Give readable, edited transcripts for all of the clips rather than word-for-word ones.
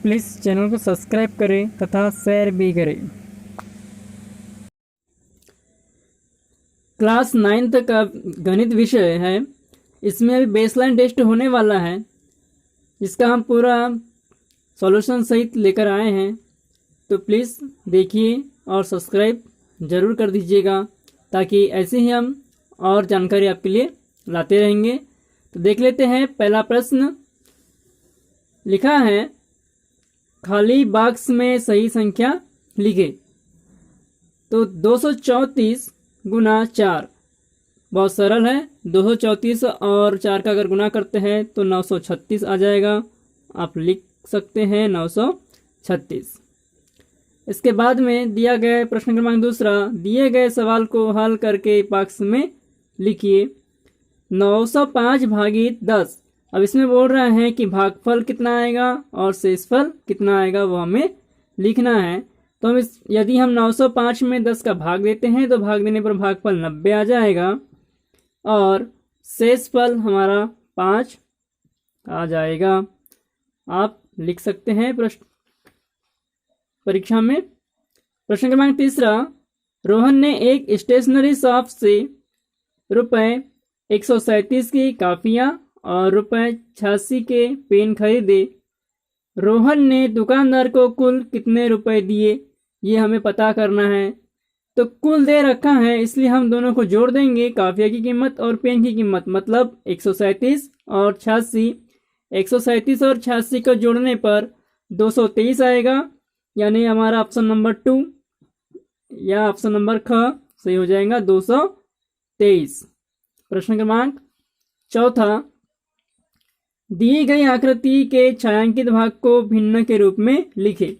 Please channel को subscribe करें तथा शेयर भी करें। क्लास 9th का गणित विषय है, इसमें अभी बेसलाइन टेस्ट होने वाला है, जिसका हम पूरा सॉल्यूशन सहित लेकर आए हैं। तो प्लीज़ देखिए और सब्सक्राइब ज़रूर कर दीजिएगा, ताकि ऐसे ही हम और जानकारी आपके लिए लाते रहेंगे। तो देख लेते हैं। पहला प्रश्न लिखा है, खाली बॉक्स में सही संख्या लिखे। तो 234 गुना 4 बहुत सरल है। 234 और 4 का अगर गुना करते हैं तो 936 आ जाएगा। आप लिख सकते हैं 936। इसके बाद में दिया गया प्रश्न क्रमांक दूसरा, दिए गए सवाल को हल करके बॉक्स में लिखिए। 905 भागित 10। अब इसमें बोल रहे हैं कि भागफल कितना आएगा और शेषफल कितना आएगा, वो हमें लिखना है। तो हम यदि हम 905 में 10 का भाग देते हैं तो भाग देने पर भागफल 90 आ जाएगा और शेषफल हमारा 5 आ जाएगा। आप लिख सकते हैं प्रश्न परीक्षा में। प्रश्न क्रमांक तीसरा, रोहन ने एक स्टेशनरी शॉप से रुपए 137 की काफियां और रुपए 86 के पेन खरीदे। रोहन ने दुकानदार को कुल कितने रुपए दिए, ये हमें पता करना है। तो कुल दे रखा है, इसलिए हम दोनों को जोड़ देंगे, काफिया की कीमत और पेन की कीमत, मतलब 137 और 86। 137 और 86 को जोड़ने पर 223 आएगा, यानी हमारा ऑप्शन नंबर 2 या ऑप्शन नंबर ख सही हो जाएगा, 223। प्रश्न क्रमांक चौथा, दी गई आकृति के छायांकित भाग को भिन्न के रूप में लिखे।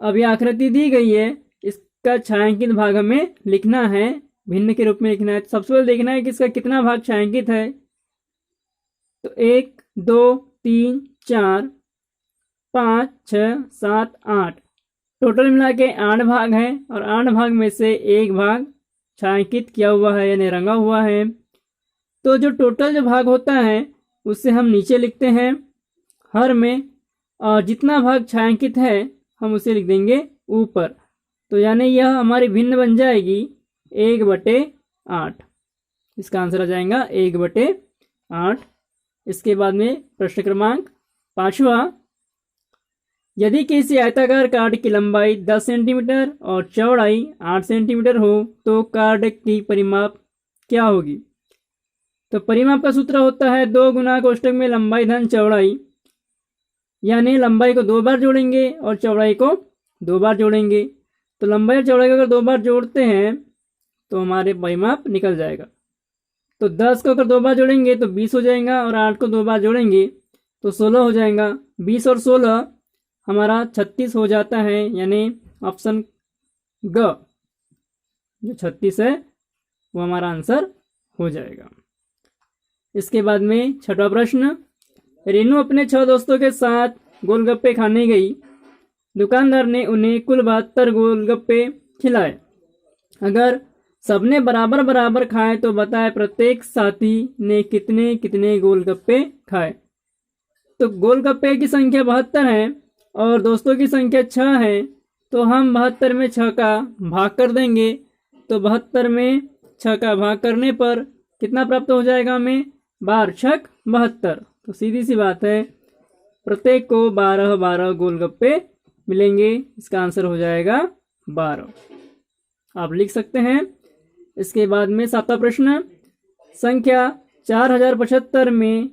अब यह आकृति दी गई है, इसका छायांकित भाग हमें लिखना है, भिन्न के रूप में लिखना है। सबसे पहले देखना है कि इसका कितना भाग छायांकित है। तो 1 2 3 4 5 6 7 8 टोटल मिला के 8 भाग है, और 8 भाग में से एक भाग छायांकित किया हुआ है, यानी रंगा हुआ है। तो जो टोटल जो भाग होता है उससे हम नीचे लिखते हैं हर में, और जितना भाग छायांकित है हम उसे लिख देंगे ऊपर। तो यानी यह हमारी भिन्न बन जाएगी 1/8। इसका आंसर आ जाएगा 1/8। इसके बाद में प्रश्न क्रमांक 5वां, यदि किसी आयताकार कार्ड की लंबाई 10 सेंटीमीटर और चौड़ाई 8 सेंटीमीटर हो तो कार्ड की परिमाप क्या होगी। तो परिमाप का सूत्र होता है 2 गुना कोष्टक में लंबाई धन चौड़ाई, यानी लंबाई को 2 बार जोड़ेंगे और चौड़ाई को 2 बार जोड़ेंगे। तो लंबाई और चौड़ाई को अगर 2 बार जोड़ते हैं तो हमारे परिमाप निकल जाएगा। तो 10 को अगर 2 बार जोड़ेंगे तो 20 हो जाएगा, और 8 को 2 बार जोड़ेंगे तो 16 हो जाएगा। 20 और 16 हमारा 36 हो जाता है, यानी ऑप्शन ग जो 36 है वो हमारा आंसर हो जाएगा। इसके बाद में 6वां प्रश्न, रेनू अपने 6 दोस्तों के साथ गोलगप्पे खाने गई। दुकानदार ने उन्हें कुल 72 गोलगप्पे खिलाए। अगर सबने बराबर बराबर खाए तो बताए प्रत्येक साथी ने कितने कितने गोलगप्पे खाए। तो गोलगप्पे की संख्या 72 है और दोस्तों की संख्या 6 है, तो हम 72 में 6 का भाग कर देंगे। तो 72 में 6 का भाग करने पर कितना प्राप्त हो जाएगा हमें, 12 छक 72। तो सीधी सी बात है, प्रत्येक को 12 गोलगप्पे मिलेंगे। इसका आंसर हो जाएगा 12। आप लिख सकते हैं। इसके बाद में 7वां प्रश्न, संख्या 4075 में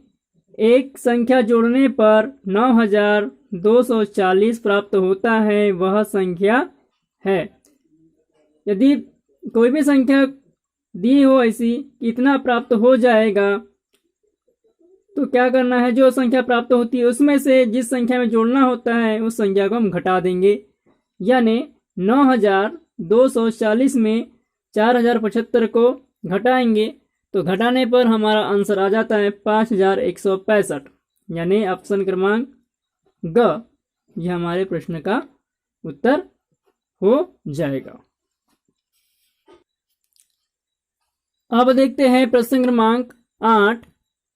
एक संख्या जोड़ने पर 9240 प्राप्त होता है, वह संख्या है। यदि कोई भी संख्या दी हो ऐसी कितना प्राप्त हो जाएगा, तो क्या करना है, जो संख्या प्राप्त होती है उसमें से जिस संख्या में जोड़ना होता है उस संख्या को हम घटा देंगे। यानी 9240 में 4075 को घटाएंगे तो घटाने पर हमारा आंसर आ जाता है 5165, यानी ऑप्शन क्रमांक ग यह हमारे प्रश्न का उत्तर हो जाएगा। अब देखते हैं प्रश्न क्रमांक 8,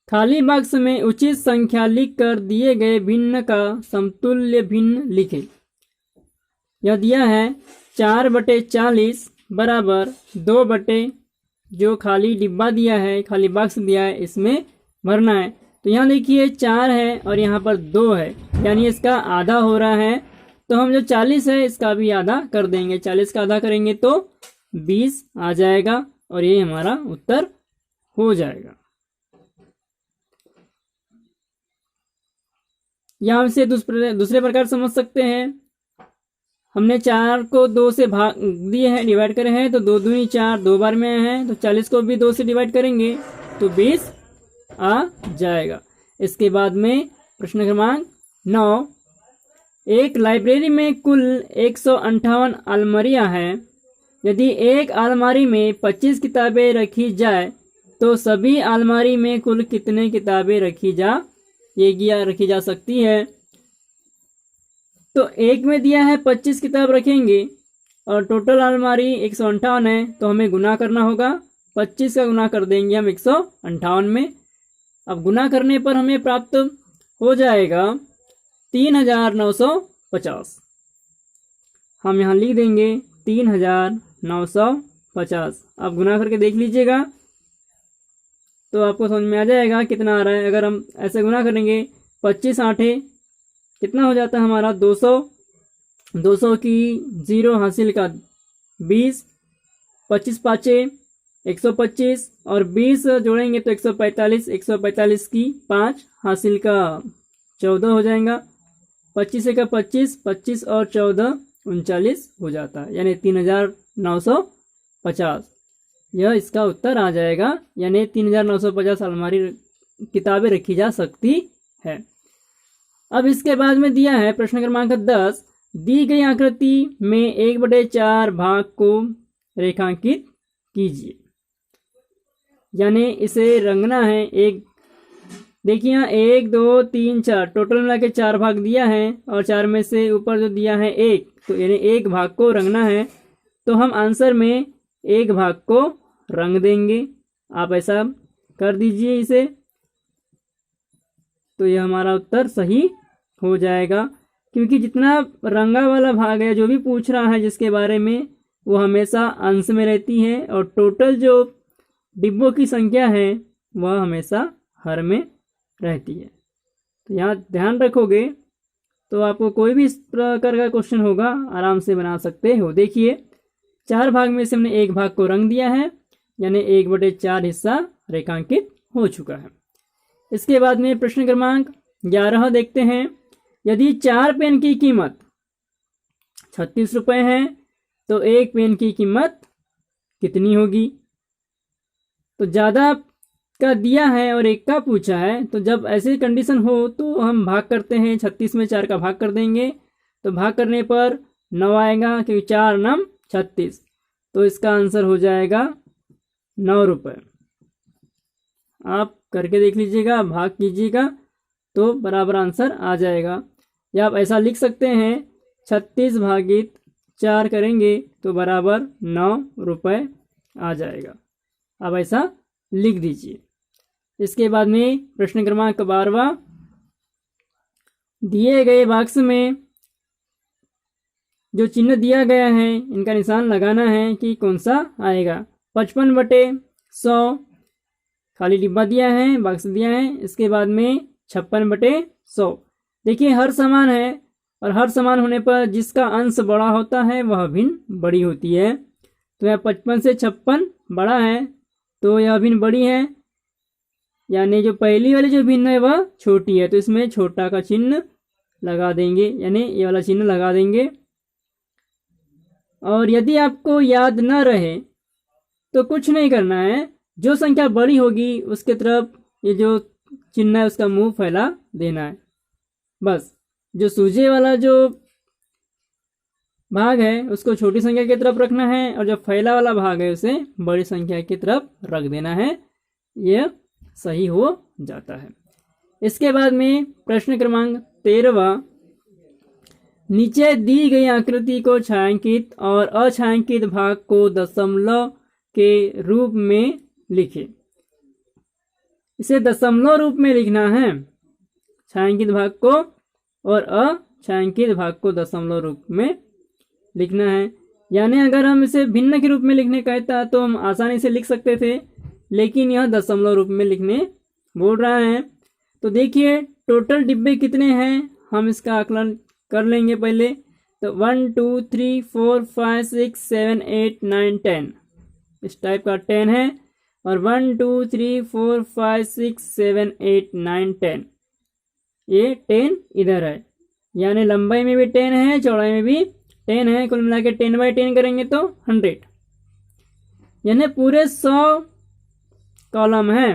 खाली बॉक्स में उचित संख्या लिखकर दिए गए भिन्न का समतुल्य भिन्न लिखें। यह दिया है 4/40 बराबर 2 जो खाली डिब्बा दिया है, खाली बॉक्स दिया है, इसमें भरना है। तो यहाँ देखिए 4 है और यहाँ पर 2 है, यानी इसका आधा हो रहा है। तो हम जो 40 है इसका भी आधा कर देंगे। 40 का आधा करेंगे तो 20 आ जाएगा और ये हमारा उत्तर हो जाएगा। यहाँ से दूसरे प्रकार समझ सकते हैं। हमने 4 को 2 से भाग दिए हैं, डिवाइड करे हैं, तो 2 दूनी 4 2 बार में आए हैं। तो 40 को भी 2 से डिवाइड करेंगे तो 20 आ जाएगा। इसके बाद में प्रश्न क्रमांक 9, एक लाइब्रेरी में कुल 158 अलमारियां हैं। यदि एक अलमारी में 25 किताबें रखी जाए तो सभी अलमारी में कुल कितने किताबें रखी जा सकती है। तो एक में दिया है 25 किताब रखेंगे और टोटल अलमारी 158 है, तो हमें गुना करना होगा। 25 का गुना कर देंगे हम 158 में। अब गुना करने पर हमें प्राप्त हो जाएगा 3950। हम यहाँ लिख देंगे 3950। अब गुना करके देख लीजिएगा तो आपको समझ में आ जाएगा कितना आ रहा है। अगर हम ऐसे गुना करेंगे 25 8 कितना हो जाता है हमारा 200। 200 की 0 हासिल का 20, 25 5 125 और 20 जोड़ेंगे तो 145। 145 की 5 हासिल का 14 हो जाएगा। 25 का 25, 25 और 14 39 हो जाता है, यानी 3950। यह इसका उत्तर आ जाएगा, यानी 3950 अलमारी किताबें रखी जा सकती है। अब इसके बाद में दिया है प्रश्न क्रमांक 10, दी गई आकृति में 1/4 भाग को रेखांकित कीजिए। यानी इसे रंगना है। एक देखिए यहाँ 1 2 3 4 टोटल मिला के 4 भाग दिया है और 4 में से ऊपर जो दिया है 1, तो यानी 1 भाग को रंगना है। तो हम आंसर में 1 भाग को रंग देंगे। आप ऐसा कर दीजिए इसे, तो यह हमारा उत्तर सही हो जाएगा। क्योंकि जितना रंगा वाला भाग है, जो भी पूछ रहा है जिसके बारे में, वो हमेशा अंश में रहती है और टोटल जो डिब्बों की संख्या है वह हमेशा हर में रहती है। तो यहाँ ध्यान रखोगे तो आपको कोई भी इस प्रकार का क्वेश्चन होगा आराम से बना सकते हो। देखिए 4 भाग में से हमने 1 भाग को रंग दिया है, यानी 1/4 हिस्सा रेखांकित हो चुका है। इसके बाद में प्रश्न क्रमांक 11 देखते हैं। यदि 4 पेन की कीमत 36 रुपए है तो 1 पेन की कीमत कितनी होगी। तो ज़्यादा का दिया है और 1 का पूछा है, तो जब ऐसी कंडीशन हो तो हम भाग करते हैं। 36 में 4 का भाग कर देंगे तो भाग करने पर 9 आएगा, क्योंकि 4 9 36। तो इसका आंसर हो जाएगा 9 रुपये। आप करके देख लीजिएगा, भाग कीजिएगा तो बराबर आंसर आ जाएगा। या आप ऐसा लिख सकते हैं 36 भागित 4 करेंगे तो बराबर 9 रुपये आ जाएगा। आप ऐसा लिख दीजिए। इसके बाद में प्रश्न क्रमांक 12, दिए गए बॉक्स में जो चिन्ह दिया गया है इनका निशान लगाना है कि कौन सा आएगा। 55/100 खाली डिब्बा दिया है, बॉक्स दिया है। इसके बाद में 56/100। देखिए हर समान है और हर समान होने पर जिसका अंश बड़ा होता है वह भिन्न बड़ी होती है। तो यह 55 से 56 बड़ा है तो यह भिन्न बड़ी है, यानी जो पहली वाली जो भिन्न है वह छोटी है, तो इसमें छोटा का चिन्ह लगा देंगे, यानी ये वाला चिन्ह लगा देंगे। और यदि आपको याद न रहे तो कुछ नहीं करना है, जो संख्या बड़ी होगी उसके तरफ ये जो चिन्ह है उसका मुंह फैला देना है। बस जो सूजे वाला जो भाग है उसको छोटी संख्या की तरफ रखना है और जो फैला वाला भाग है उसे बड़ी संख्या की तरफ रख देना है। यह सही हो जाता है। इसके बाद में प्रश्न क्रमांक 13, नीचे दी गई आकृति को छायांकित और अछायांकित भाग को दशमलव के रूप में लिखें। इसे दशमलव रूप में लिखना है, छायांकित भाग को, और अछायांकित भाग को दशमलव रूप में लिखना है। यानी अगर हम इसे भिन्न के रूप में लिखने कहता तो हम आसानी से लिख सकते थे, लेकिन यह दशमलव रूप में लिखने बोल रहा है। तो देखिए टोटल डिब्बे कितने हैं, हम इसका आकलन कर लेंगे पहले। तो 1 2 3 4 5 6 7 8 9 10 इस टाइप का 10 है, और 1 2 3 4 5 6 7 8 9 10 ये 10 इधर है, यानी लंबाई में भी 10 है, चौड़ाई में भी 10 है। कुल मिला के 10/10 करेंगे तो 100, यानी पूरे 100 कॉलम है।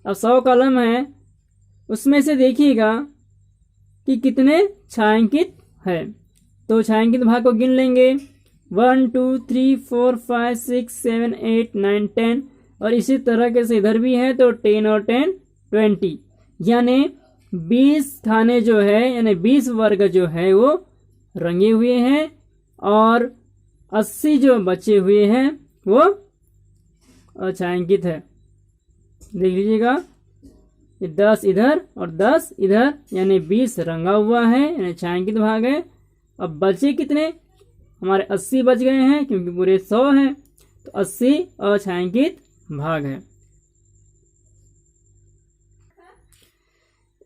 अब 100 कॉलम है, उसमें से देखिएगा कि कितने छायांकित है। तो छायांकित भाग को गिन लेंगे, 1 2 3 4 5 6 7 8 9 10, और इसी तरह के से इधर भी है तो 10 और 10 20, यानी 20 खाने जो है, यानी 20 वर्ग जो है वो रंगे हुए हैं, और 80 जो बचे हुए हैं वो अछायांकित है। देख लीजिएगा, 10 इधर और 10 इधर, यानी 20 रंगा हुआ है, यानी छायांकित भाग है। अब बचे कितने, हमारे 80 बच गए हैं, क्योंकि पूरे 100 हैं, तो 80 अछायांकित भाग है।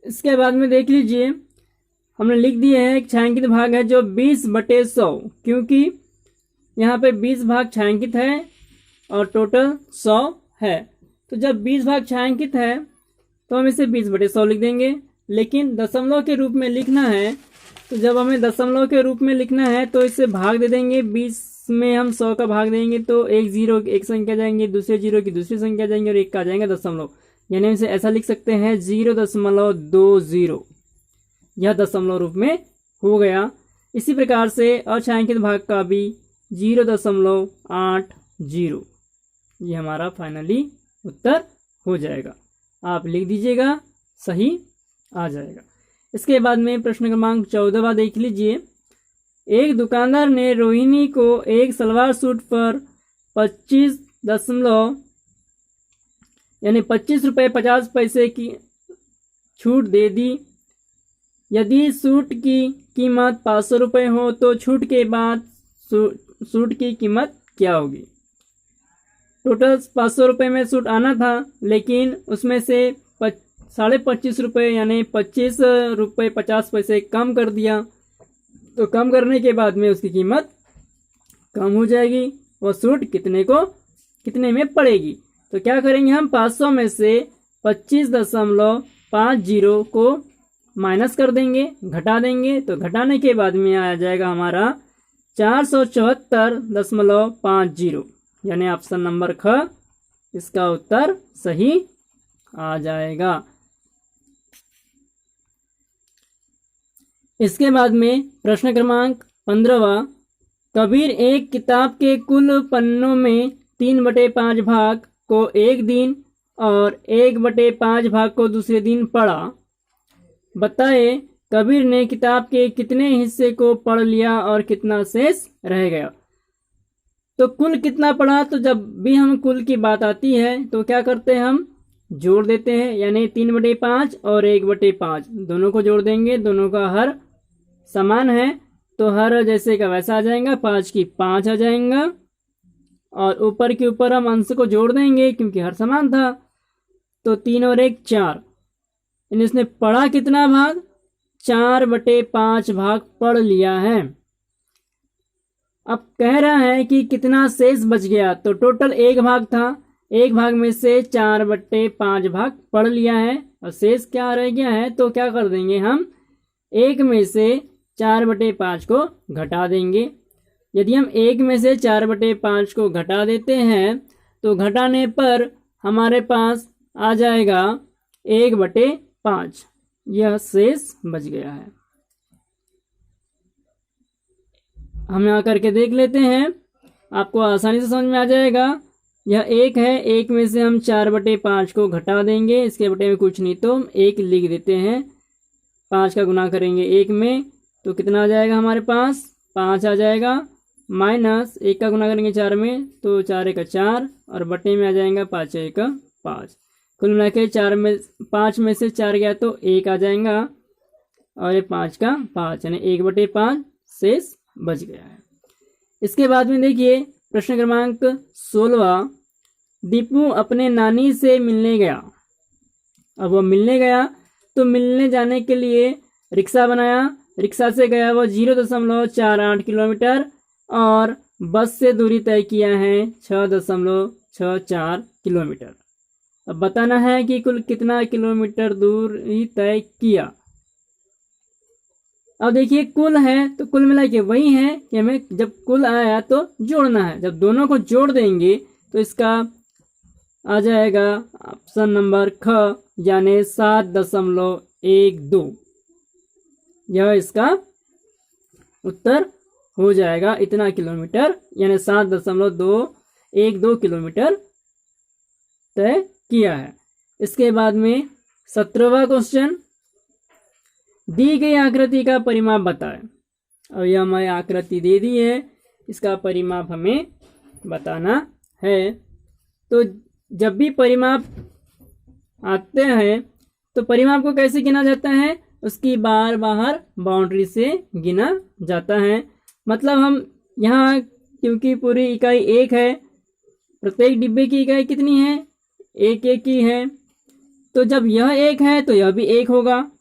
इसके बाद में देख लीजिए, हमने लिख दिया है एक छायांकित भाग है जो 20/100, क्योंकि यहाँ पे 20 भाग छायांकित है और टोटल 100 है। तो जब 20 भाग छायांकित है तो हम इसे 20/100 लिख देंगे, लेकिन दशमलव के रूप में लिखना है। तो जब हमें दशमलव के रूप में लिखना है तो इसे भाग दे देंगे, 20 में हम 100 का भाग देंगे तो एक जीरो एक संख्या जाएंगे, दूसरे जीरो की दूसरी संख्या जाएंगे, और एक का जाएंगे दशमलव, यानी हम इसे ऐसा लिख सकते हैं 0.20, यह दशमलव रूप में हो गया। इसी प्रकार से अछायांकित भाग का भी 0.80, ये हमारा फाइनली उत्तर हो जाएगा। आप लिख दीजिएगा, सही आ जाएगा। इसके बाद में प्रश्न क्रमांक 14वां देख लीजिए। एक दुकानदार ने रोहिणी को एक सलवार सूट पर 25 रुपये 50 पैसे की छूट दे दी। यदि सूट की कीमत 500 रुपये हो तो छूट के बाद सूट की कीमत क्या होगी। टोटल 500 रुपये में सूट आना था, लेकिन उसमें से 25.5 रुपये यानी 25 रुपये 50 पैसे कम कर दिया। तो कम करने के बाद में उसकी कीमत कम हो जाएगी, वो सूट कितने में पड़ेगी। तो क्या करेंगे हम, 500 में से 25.50 को माइनस कर देंगे, घटा देंगे। तो घटाने के बाद में आ जाएगा हमारा 474.50, यानी ऑप्शन नंबर ख इसका उत्तर सही आ जाएगा। इसके बाद में प्रश्न क्रमांक 15वां। कबीर एक किताब के कुल पन्नों में 3/5 भाग को एक दिन और 1/5 भाग को दूसरे दिन पढ़ा। बताए कबीर ने किताब के कितने हिस्से को पढ़ लिया और कितना शेष रह गया। तो कुल कितना पढ़ा, तो जब भी हम कुल की बात आती है तो क्या करते हैं, हम जोड़ देते हैं, यानी 3/5 और 1/5 दोनों को जोड़ देंगे। दोनों का हर समान है तो हर जैसे का वैसा आ जाएगा, 5 की 5 आ जाएगा, और ऊपर के ऊपर हम अंश को जोड़ देंगे क्योंकि हर समान था। तो 3 और 1 4, यानी इसने पढ़ा कितना भाग, 4/5 भाग पढ़ लिया है। अब कह रहा है कि कितना शेष बच गया, तो टोटल 1 भाग था, 1 भाग में से 4/5 भाग पढ़ लिया है और शेष क्या रह गया है। तो क्या कर देंगे हम, 1 में से 4/5 को घटा देंगे। यदि हम 1 में से 4/5 को घटा देते हैं तो घटाने पर हमारे पास आ जाएगा 1/5, यह शेष बच गया है। हम यहाँ करके देख लेते हैं, आपको आसानी से समझ में आ जाएगा। यह 1 है, 1 में से हम 4/5 को घटा देंगे, इसके बटे में कुछ नहीं तो 1 लिख देते हैं। 5 का गुना करेंगे 1 में तो कितना आ जाएगा हमारे पास, 5 आ जाएगा, माइनस 1 का गुना करेंगे 4 में तो 4 1 4, और बटे में आ जाएगा 5 1 5। कुल मिला के 5 में से 4 गया तो 1 आ जाएगा, और ये 5 का 5 यानी 1/5 शेष बच गया है। इसके बाद में देखिए प्रश्न क्रमांक 16, दीपू अपने नानी से मिलने गया। अब वो मिलने गया तो मिलने जाने के लिए रिक्शा बनाया, रिक्शा से गया वो 0.48 किलोमीटर और बस से दूरी तय किया है 6.64 किलोमीटर। अब बताना है कि कुल कितना किलोमीटर दूरी तय किया। अब देखिए कुल है तो कुल मिला के वही है कि हमें जब कुल आया तो जोड़ना है। जब दोनों को जोड़ देंगे तो इसका आ जाएगा ऑप्शन नंबर ख यानी 7.12। यह इसका उत्तर हो जाएगा। इतना किलोमीटर यानी 7.212 किलोमीटर तय किया है। इसके बाद में 17वां क्वेश्चन, दी गई आकृति का परिमाप बताएं। और यह हमें आकृति दे दी है, इसका परिमाप हमें बताना है। तो जब भी परिमाप आते हैं तो परिमाप को कैसे गिना जाता है, उसकी बाहर बाउंड्री से गिना जाता है। मतलब हम यहाँ क्योंकि पूरी इकाई 1 है, प्रत्येक डिब्बे की इकाई कितनी है, 1 की है, तो जब यह 1 है तो यह भी 1 होगा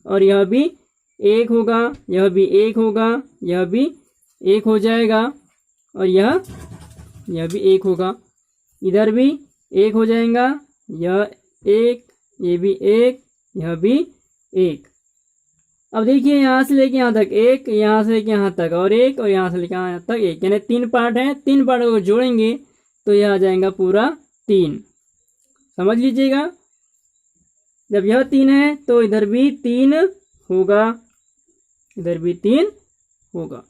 और यह भी 1 होगा, यह भी 1 होगा, यह भी 1 हो जाएगा और यह भी 1 होगा। इधर भी 1 हो जाएगा, यह 1, ये भी 1, यह भी 1। अब देखिए यहाँ से लेके यहाँ तक 1, यहाँ से लेके यहाँ तक और 1, और यहाँ से लेके यहाँ तक 1, यानी 3 पार्ट हैं। 3 पार्ट को जोड़ेंगे तो यह आ जाएगा पूरा 3। समझ लीजिएगा, जब यह 3 है तो इधर भी 3 होगा, इधर भी 3 होगा।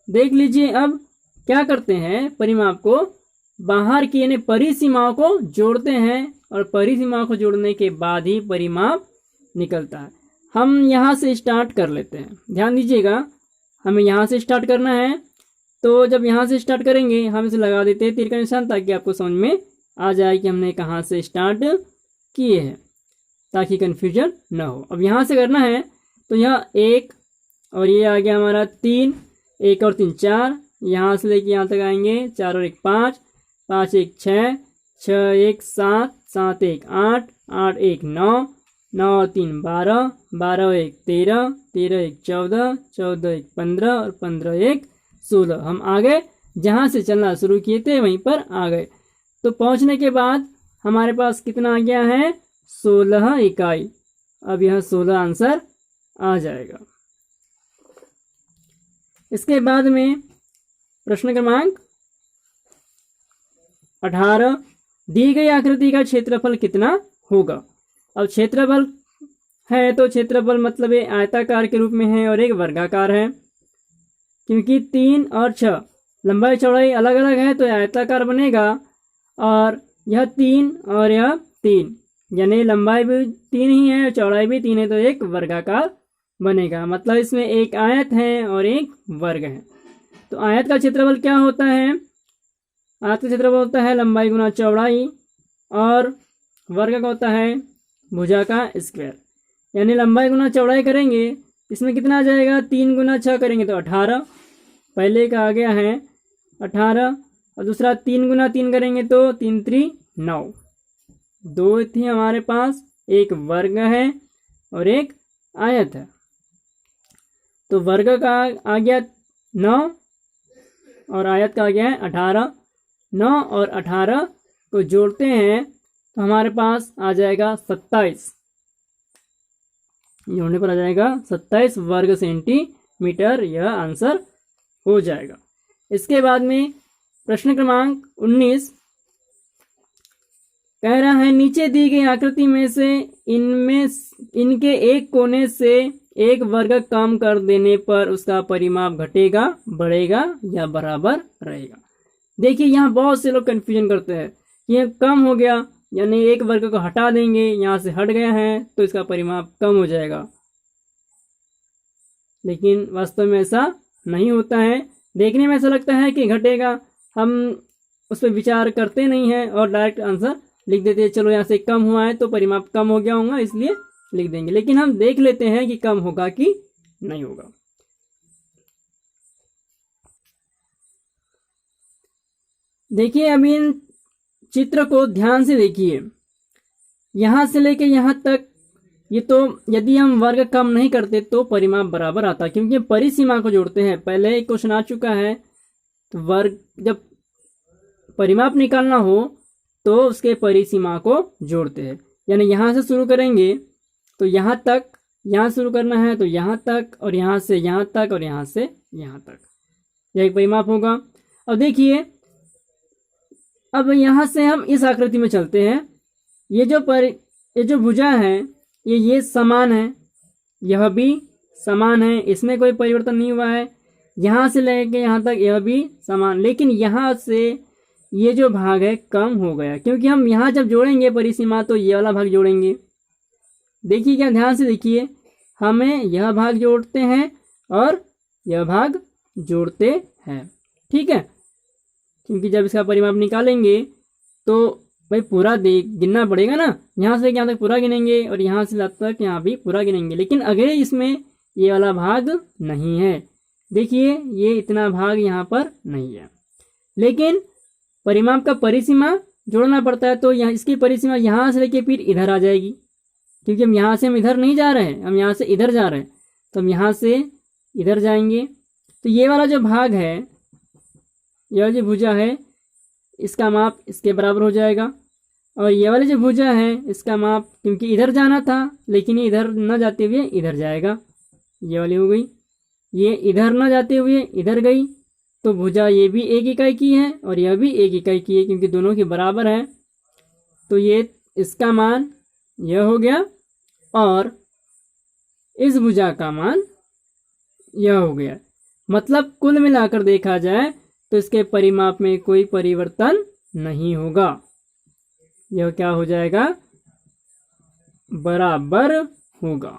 देख लीजिए अब क्या करते हैं, परिमाप को बाहर की यानी परिसीमाओं को जोड़ते हैं और परिसीमाओं को जोड़ने के बाद ही परिमाप निकलता है। हम यहाँ से स्टार्ट कर लेते हैं, ध्यान दीजिएगा, हमें यहाँ से स्टार्ट करना है। तो जब यहाँ से स्टार्ट करेंगे हम इसे लगा देते हैं तीर का निशान, ताकि आपको समझ में आ जाए कि हमने कहाँ से स्टार्ट किए हैं, ताकि कन्फ्यूजन ना हो। अब यहाँ से करना है तो यह 1 और ये आ गया हमारा 3, 1 और 3 4, यहाँ से लेके यहाँ तक आएंगे 4 और 1 5, 5 1 6, 6 1 7, 7 1 8, 8 1 9, 9 और 3 12, 12 और 1 13, 13 1 14, 14 1 15 और 15 1 16। हम आ गए, जहाँ से चलना शुरू किए थे वहीं पर आ गए। तो पहुँचने के बाद हमारे पास कितना आ गया है, 16 इकाई। अब यह 16 आंसर आ जाएगा। इसके बाद में प्रश्न क्रमांक 18, दी गई आकृति का क्षेत्रफल कितना होगा। अब क्षेत्रफल है तो क्षेत्रफल मतलब ये आयताकार के रूप में है और एक वर्गाकार है, क्योंकि 3 और 6 लंबाई चौड़ाई अलग अलग है तो आयताकार बनेगा, और यह 3 और यह 3 यानी लंबाई भी 3 ही है, चौड़ाई भी 3 है, तो एक वर्गाकार बनेगा। मतलब इसमें एक आयत है और एक वर्ग है। तो आयत का क्षेत्रफल क्या होता है, आयत का क्षेत्रफल होता है लंबाई गुना चौड़ाई, और वर्ग का होता है भुजा का स्क्वायर। यानी लंबाई गुना चौड़ाई करेंगे, इसमें कितना आ जाएगा, 3 गुना 6 करेंगे तो 18, पहले का आ गया है 18, और दूसरा 3 गुना 3 करेंगे तो 3 3 9। 2 थी हमारे पास, एक वर्ग है और एक आयत है। तो वर्ग का आ गया 9 और आयत का आ गया है 18। 9 और 18 को जोड़ते हैं तो हमारे पास आ जाएगा 27। जोड़ने पर आ जाएगा 27 वर्ग सेंटीमीटर, यह आंसर हो जाएगा। इसके बाद में प्रश्न क्रमांक 19 कह रहा है, नीचे दी गई आकृति में से इनके एक कोने से एक वर्ग कम कर देने पर उसका परिमाप घटेगा, बढ़ेगा या बराबर रहेगा। देखिए यहाँ बहुत से लोग कंफ्यूजन करते हैं कि ये कम हो गया यानी एक वर्ग को हटा देंगे, यहाँ से हट गया है तो इसका परिमाप कम हो जाएगा, लेकिन वास्तव में ऐसा नहीं होता है। देखने में ऐसा लगता है कि घटेगा, हम उस पर विचार करते नहीं हैं और डायरेक्ट आंसर लिख देते हैं चलो यहाँ से कम हुआ है तो परिमाप कम हो गया होगा इसलिए लिख देंगे, लेकिन हम देख लेते हैं कि कम होगा कि नहीं होगा। देखिए अभी इन चित्र को ध्यान से देखिए, यहां से लेके यहां तक ये तो यदि हम वर्ग कम नहीं करते तो परिमाप बराबर आता, क्योंकि परिसीमा को जोड़ते हैं। पहले एक क्वेश्चन आ चुका है, तो वर्ग जब परिमाप निकालना हो तो उसके परिसीमा को जोड़ते हैं। यानी यहां से शुरू करेंगे तो यहां तक, यहां शुरू करना है तो यहां तक, और यहां से यहां तक, और यहां से यहां तक, यह एक परिमाप होगा। अब देखिए अब यहां से हम इस आकृति में चलते हैं। ये जो भुजा है ये समान है, यह भी समान है, इसमें कोई परिवर्तन नहीं हुआ है। यहां से लेके यहां तक यह भी समान, लेकिन यहां से ये जो भाग है कम हो गया, क्योंकि हम यहां जब जोड़ेंगे परिसीमा तो ये वाला भाग जोड़ेंगे। देखिए क्या, ध्यान से देखिए, हमें यह भाग जोड़ते हैं और यह भाग जोड़ते हैं, ठीक है। क्योंकि जब इसका परिमाप निकालेंगे तो भाई पूरा गिनना पड़ेगा ना, यहाँ से यहाँ तक पूरा गिनेंगे और यहाँ से तक यहाँ भी पूरा गिनेंगे, लेकिन अगर इसमें ये वाला भाग नहीं है, देखिए ये इतना भाग यहाँ पर नहीं है, लेकिन परिमाप का परिसीमा जोड़ना पड़ता है। तो यहाँ इसकी परिसीमा यहाँ से लेके फिर इधर आ जाएगी, क्योंकि हम यहाँ से हम इधर नहीं जा रहे हैं, हम यहाँ से इधर जा रहे हैं, तो हम यहाँ से इधर जाएंगे। तो ये वाला जो भाग है, यह जो भुजा है, इसका माप इसके बराबर हो जाएगा, और ये वाली जो भुजा है इसका माप, क्योंकि इधर जाना था लेकिन ये इधर न जाते हुए इधर जाएगा, ये वाली हो गई। ये इधर न जाते हुए इधर गई, तो भुजा ये भी 1 इकाई की है और यह भी 1 इकाई की है, क्योंकि दोनों के बराबर है। तो ये इसका मान यह हो गया और इस भुजा का मान यह हो गया। मतलब कुल मिलाकर देखा जाए तो इसके परिमाप में कोई परिवर्तन नहीं होगा, यह क्या हो जाएगा, बराबर होगा।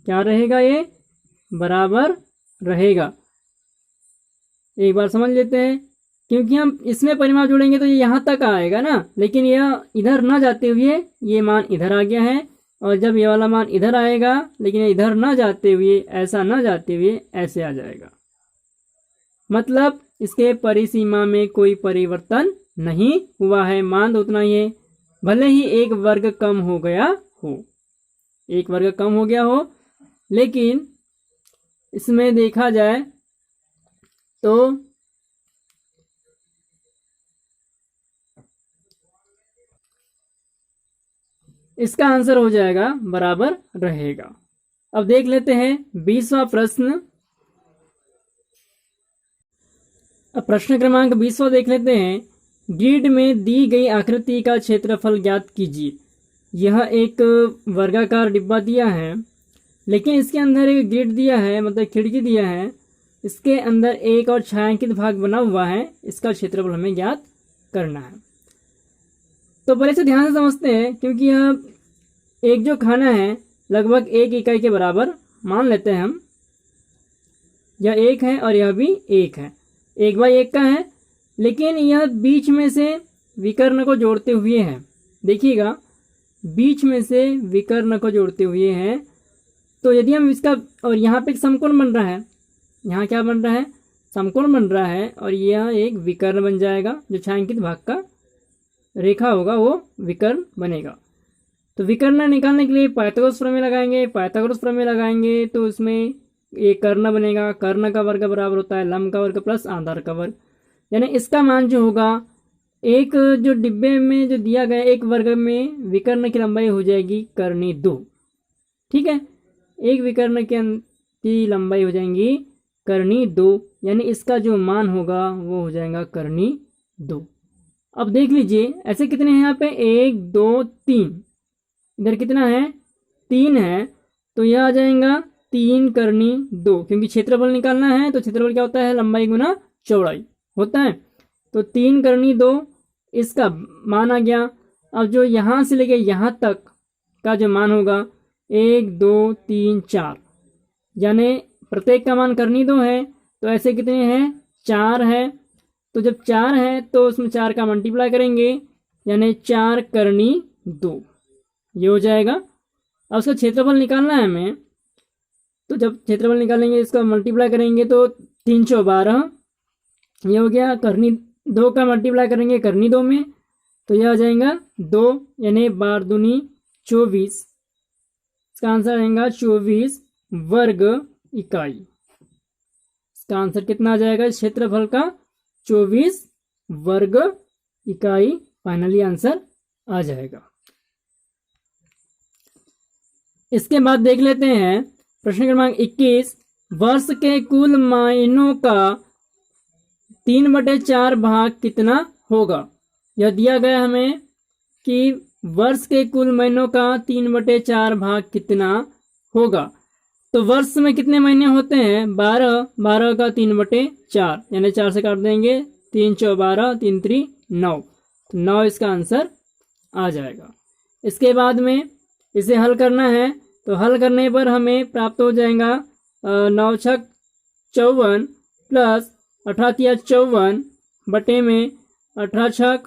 क्या रहेगा, ये बराबर रहेगा। एक बार समझ लेते हैं, क्योंकि हम इसमें परिमाप जोड़ेंगे तो ये यहाँ तक आएगा ना, लेकिन यह इधर ना जाते हुए ये मान इधर आ गया है, और जब ये वाला मान इधर आएगा लेकिन इधर ना जाते हुए, ऐसा ना जाते हुए ऐसे आ जाएगा। मतलब इसके परिसीमा में कोई परिवर्तन नहीं हुआ है, मान तो उतना ही है, भले ही 1 वर्ग कम हो गया हो, 1 वर्ग कम हो गया हो, लेकिन इसमें देखा जाए तो इसका आंसर हो जाएगा बराबर रहेगा। अब देख लेते हैं 20वां प्रश्न। अब प्रश्न क्रमांक 20वां देख लेते हैं। ग्रिड में दी गई आकृति का क्षेत्रफल ज्ञात कीजिए। यह एक वर्गाकार डिब्बा दिया है, लेकिन इसके अंदर एक ग्रिड दिया है, मतलब खिड़की दिया है, इसके अंदर एक और छायांकित भाग बना हुआ है, इसका क्षेत्रफल हमें ज्ञात करना है। तो पहले से ध्यान से समझते हैं, क्योंकि यह एक जो खाना है लगभग 1 इकाई के बराबर मान लेते हैं हम, यह 1 है और यह भी 1 है, 1/1 का है, लेकिन यह बीच में से विकर्ण को जोड़ते हुए है। देखिएगा बीच में से विकर्ण को जोड़ते हुए है, तो यदि हम इसका, और यहाँ पे एक समकोण बन रहा है, यहाँ क्या बन रहा है, समकोण बन रहा है, और यह एक विकर्ण बन जाएगा, जो छायांकित भाग का रेखा होगा वो विकर्ण बनेगा। तो विकर्ण निकालने के लिए पाइथागोरस प्रमेय लगाएंगे, पाइथागोरस प्रमेय लगाएंगे तो उसमें एक कर्ण बनेगा, कर्ण का वर्ग बराबर होता है लंब का वर्ग प्लस आधार का वर्ग, यानी इसका मान जो होगा, एक जो डिब्बे में जो दिया गया 1 वर्ग में विकर्ण की लंबाई हो जाएगी कर्णी 2, ठीक है, एक विकर्ण की लंबाई हो जाएंगी कर्णी 2, यानी इसका जो मान होगा वो हो जाएगा कर्णी 2। अब देख लीजिए ऐसे कितने हैं यहाँ पे, 1 2 3, इधर कितना है 3 है, तो यह आ जाएगा 3 कर्णी 2, क्योंकि क्षेत्रफल निकालना है तो क्षेत्रफल क्या होता है, लंबाई गुना चौड़ाई होता है, तो 3 कर्णी 2 इसका मान आ गया। अब जो यहाँ से लेके यहाँ तक का जो मान होगा 1 2 3 4, यानी प्रत्येक का मान कर्णी 2 है, तो ऐसे कितने हैं 4 है, तो जब 4 है तो उसमें 4 का मल्टीप्लाई करेंगे, यानी 4 करनी 2, ये हो जाएगा। अब उसका क्षेत्रफल निकालना है हमें, तो जब क्षेत्रफल निकालेंगे इसका मल्टीप्लाई करेंगे तो 312, ये हो गया। करनी 2 का मल्टीप्लाई करेंगे करनी 2 में, तो यह आ जाएगा 2, यानी 12 दूनी 24। इसका आंसर आएगा 24 वर्ग इकाई। इसका आंसर कितना आ जाएगा इस क्षेत्रफल का? 24 वर्ग इकाई फाइनली आंसर आ जाएगा। इसके बाद देख लेते हैं प्रश्न क्रमांक 21। वर्ष के कुल महीनों का 3/4 भाग कितना होगा? यह दिया गया हमें कि वर्ष के कुल महीनों का 3/4 भाग कितना होगा। तो वर्ष में कितने महीने होते हैं? 12, 12 का 3/4, यानी 4 से काट देंगे, 3 × 12, 3 × 3 9, तो 9 इसका आंसर आ जाएगा। इसके बाद में इसे हल करना है, तो हल करने पर हमें प्राप्त हो जाएगा 9 × 6 = 54 प्लस 18 × 54 बटे में 18 × 6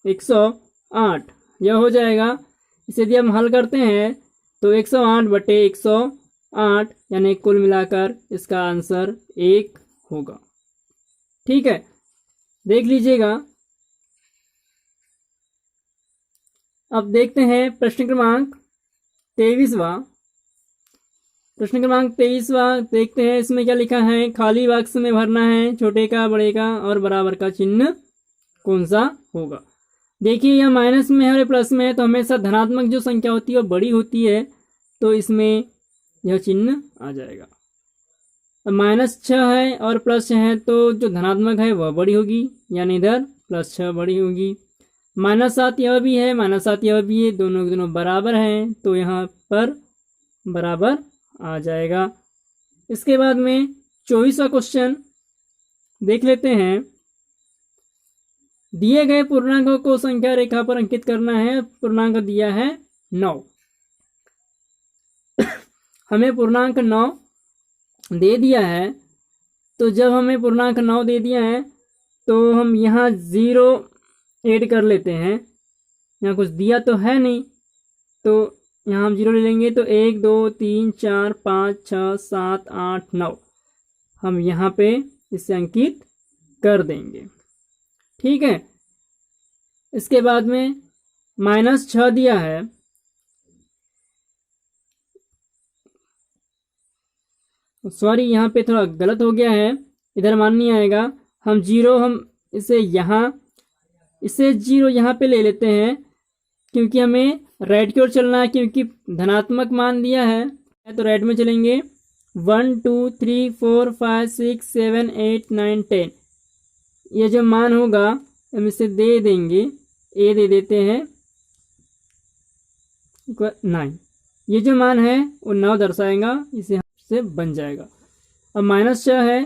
= 108, यह हो जाएगा। इसे यदि हम हल करते हैं तो 108 बटे 108, यानी कुल मिलाकर इसका आंसर 1 होगा। ठीक है, देख लीजिएगा। अब देखते हैं प्रश्न क्रमांक 23वां। प्रश्न क्रमांक 23वां देखते हैं, इसमें क्या लिखा है? खाली बॉक्स में भरना है छोटे का, बड़े का और बराबर का चिन्ह कौन सा होगा। देखिए यह माइनस में है और प्लस में है, तो हमेशा धनात्मक जो संख्या होती है वो बड़ी होती है, तो इसमें यह चिन्ह आ जाएगा। अब -6 है और +6 है, तो जो धनात्मक है वह बड़ी होगी, यानी इधर +6 बड़ी होगी। -7 यह भी है, -7 यह भी है, दोनों के दोनों बराबर हैं, तो यहाँ पर बराबर आ जाएगा। इसके बाद में 24वां क्वेश्चन देख लेते हैं। दिए गए पूर्णांकों को संख्या रेखा पर अंकित करना है। पूर्णांक दिया है 9। हमें पूर्णांक 9 दे दिया है, तो जब हमें पूर्णांक 9 दे दिया है तो हम यहाँ 0 ऐड कर लेते हैं। यहाँ कुछ दिया तो है नहीं, तो यहाँ हम 0 ले लेंगे, तो 1 2 3 4 5 6 7 8 9 हम यहाँ पे इसे अंकित कर देंगे। ठीक है, इसके बाद में -6 दिया है, सॉरी यहाँ पे थोड़ा गलत हो गया है, इधर मान नहीं आएगा। हम 0 हम इसे 0 यहाँ पे ले लेते हैं, क्योंकि हमें राइट की ओर चलना है, क्योंकि धनात्मक मान दिया है, तो राइट में चलेंगे। 1 2 3 4 5 6 7 8 9 10, ये जो मान होगा हम इसे दे देंगे, ए दे देते हैं 9, ये जो मान है वो 9 दर्शाएगा, इसे से बन जाएगा। अब -6 है